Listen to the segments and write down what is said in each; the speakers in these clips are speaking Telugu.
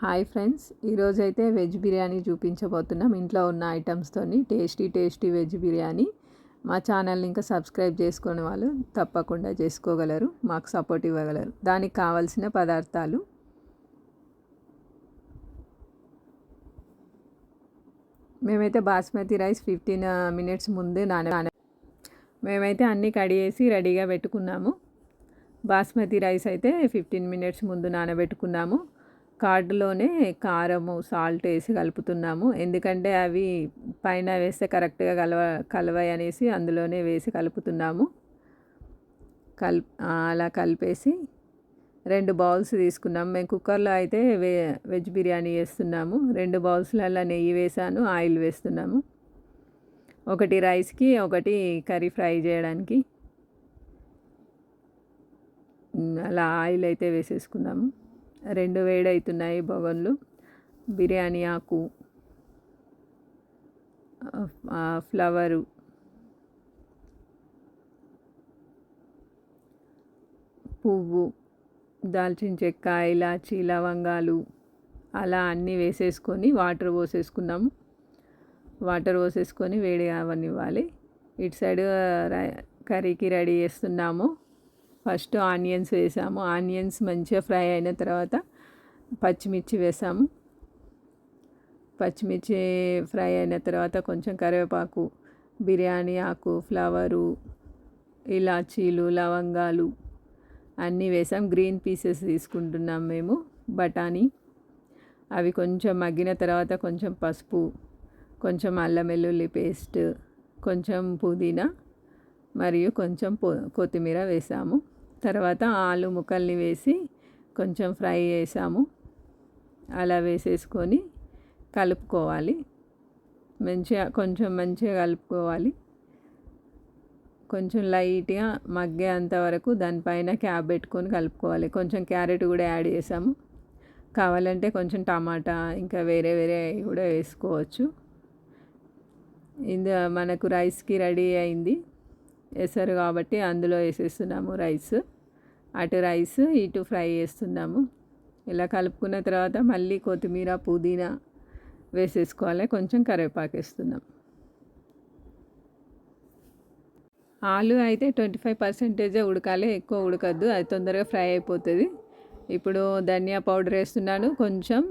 హాయ్ ఫ్రెండ్స్, ఈరోజైతే వెజ్ బిర్యానీ చూపించబోతున్నాం. ఇంట్లో ఉన్న ఐటమ్స్తోని టేస్టీ వెజ్ బిర్యానీ. మా ఛానల్ని ఇంకా సబ్స్క్రైబ్ చేసుకునే వాళ్ళు తప్పకుండా చేసుకోగలరు, మాకు సపోర్ట్ ఇవ్వగలరు. దానికి కావాల్సిన పదార్థాలు: మేమైతే బాస్మతి రైస్ 15 minutes ముందే మేమైతే అన్నీ కడిగేసి రెడీగా పెట్టుకున్నాము. బాస్మతి రైస్ అయితే 15 minutes ముందు నానబెట్టుకున్నాము. కార్డులోనే కారము, సాల్ట్ వేసి కలుపుతున్నాము. ఎందుకంటే అవి పైన వేస్తే కరెక్ట్గా కలవాయి అనేసి అందులోనే వేసి కలుపుతున్నాము. అలా కలిపేసి 2 బౌల్స్ తీసుకున్నాము. మేము కుక్కర్లో అయితే వెజ్ బిర్యానీ వేస్తున్నాము. 2 బౌల్స్లలో నెయ్యి వేసాను, ఆయిల్ వేస్తున్నాము. ఒకటి రైస్కి, ఒకటి కర్రీ ఫ్రై చేయడానికి. అలా ఆయిల్ అయితే వేసేసుకున్నాము. 2 వేడవుతున్నాయి బగోన్లు. బిర్యానీ ఆకు, ఫ్లవరు, పువ్వు, దాల్చిన చెక్క, ఇలాచి, లవంగాలు అలా అన్నీ వేసేసుకొని వాటర్ పోసేసుకున్నాము. వాటర్ పోసేసుకొని వేడి అవనివ్వాలి. ఇటు సైడ్ కర్రీకి రెడీ చేస్తున్నాము. ఫస్ట్ ఆనియన్స్ వేసాము. ఆనియన్స్ మంచిగా ఫ్రై అయిన తర్వాత పచ్చిమిర్చి వేసాము. పచ్చిమిర్చి ఫ్రై అయిన తర్వాత కొంచెం కరివేపాకు, బిర్యానీ ఆకు, ఫ్లవరు, ఇలాచీలు, లవంగాలు అన్నీ వేసాం. గ్రీన్ పీసెస్ తీసుకుంటున్నాం మేము, బఠానీ. అవి కొంచెం మగ్గిన తర్వాత కొంచెం పసుపు, కొంచెం అల్లం వెల్లుల్లి పేస్ట్, కొంచెం పుదీనా మరియు కొంచెం కొత్తిమీర వేసాము. తర్వాత ఆలు ముక్కల్ని వేసి కొంచెం ఫ్రై చేసాము. అలా వేసేసుకొని కలుపుకోవాలి. కొంచెం మంచిగా కలుపుకోవాలి. కొంచెం లైట్గా మగ్గేంత వరకు దానిపైన క్యాప్ పెట్టుకొని కలుపుకోవాలి. కొంచెం క్యారెట్ కూడా యాడ్ చేసాము. కావాలంటే కొంచెం టమాటా ఇంకా వేరే కూడా వేసుకోవచ్చు. మనకు రైస్కి రెడీ అయింది ఎసరు కాబట్టి అందులో వేసేస్తున్నాము రైస్. అటు రైస్, ఇటు ఫ్రై చేస్తున్నాము. ఇలా కలుపుకున్న తర్వాత మళ్ళీ కొత్తిమీర, పుదీనా వేసేసుకోవాలి. కొంచెం కరివేపాకు వేస్తున్నాం. ఆలు అయితే 25% ఉడకాలి, ఎక్కువ ఉడకద్దు, అది తొందరగా ఫ్రై అయిపోతుంది. ఇప్పుడు ధనియా పౌడర్ వేస్తున్నాను, కొంచెం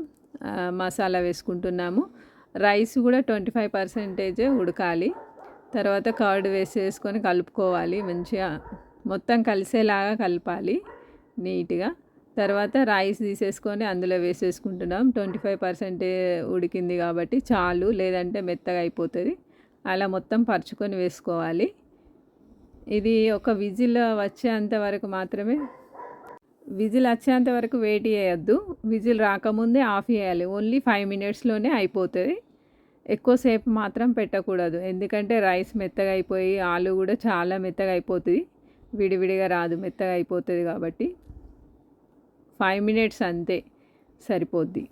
మసాలా వేసుకుంటున్నాము. రైస్ కూడా 25% ఉడకాలి. తర్వాత కర్డ్ వేసేసుకొని కలుపుకోవాలి. మంచిగా మొత్తం కలిసేలాగా కలపాలి నీట్గా. తర్వాత రైస్ తీసేసుకొని అందులో వేసేసుకుంటున్నాం. 25% ఉడికింది కాబట్టి చాలు, లేదంటే మెత్తగా అయిపోతుంది. అలా మొత్తం పరుచుకొని వేసుకోవాలి. ఇది ఒక విజిల్ వచ్చేంత వరకు మాత్రమే. విజిల్ వచ్చేంత వరకు వెయిట్ చేయొద్దు. విజిల్ రాకముందే ఆఫ్ చేయాలి. ఓన్లీ 5 minutesలోనే అయిపోతుంది. ఎక్కువసేపు మాత్రం పెట్టకూడదు, ఎందుకంటే రైస్ మెత్తగా అయిపోయి ఆలు కూడా చాలా మెత్తగా అయిపోతుంది. విడివిడిగా రాదు, మెత్తగా అయిపోతుంది. కాబట్టి 5 minutes అంతే సరిపోద్ది.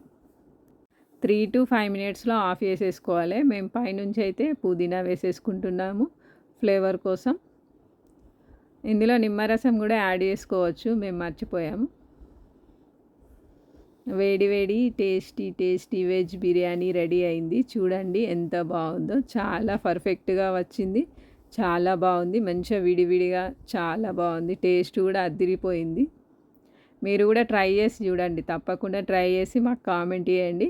3 to 5 minutesలో ఆఫ్ చేసేసుకోవాలి. మేము పైనుంచి అయితే పుదీనా వేసేసుకుంటున్నాము ఫ్లేవర్ కోసం. ఇందులో నిమ్మరసం కూడా యాడ్ చేసుకోవచ్చు, మేము మర్చిపోయాము. వేడి టేస్టీ వెజ్ బిర్యానీ రెడీ అయింది. చూడండి ఎంత బాగుందో, చాలా పర్ఫెక్ట్గా వచ్చింది. చాలా బాగుంది, మంచిగా విడివిడిగా చాలా బాగుంది. టేస్ట్ కూడా అదిరిపోయింది. మీరు కూడా ట్రై చేసి చూడండి, తప్పకుండా ట్రై చేసి మాకు కామెంట్ చేయండి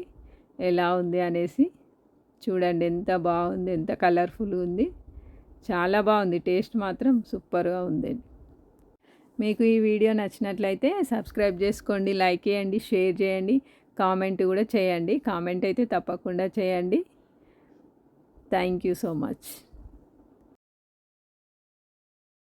ఎలా ఉంది అనేసి. చూడండి ఎంత బాగుంది, ఎంత కలర్ఫుల్ ఉంది, చాలా బాగుంది. టేస్ట్ మాత్రం సూపర్గా ఉందండి. మీకు ఈ వీడియో నచ్చినట్లయితే సబ్స్క్రైబ్ చేసుకోండి, లైక్ చేయండి, షేర్ చేయండి, కామెంట్ కూడా చేయండి. కామెంట్ అయితే తప్పకుండా చేయండి. Thank you so much.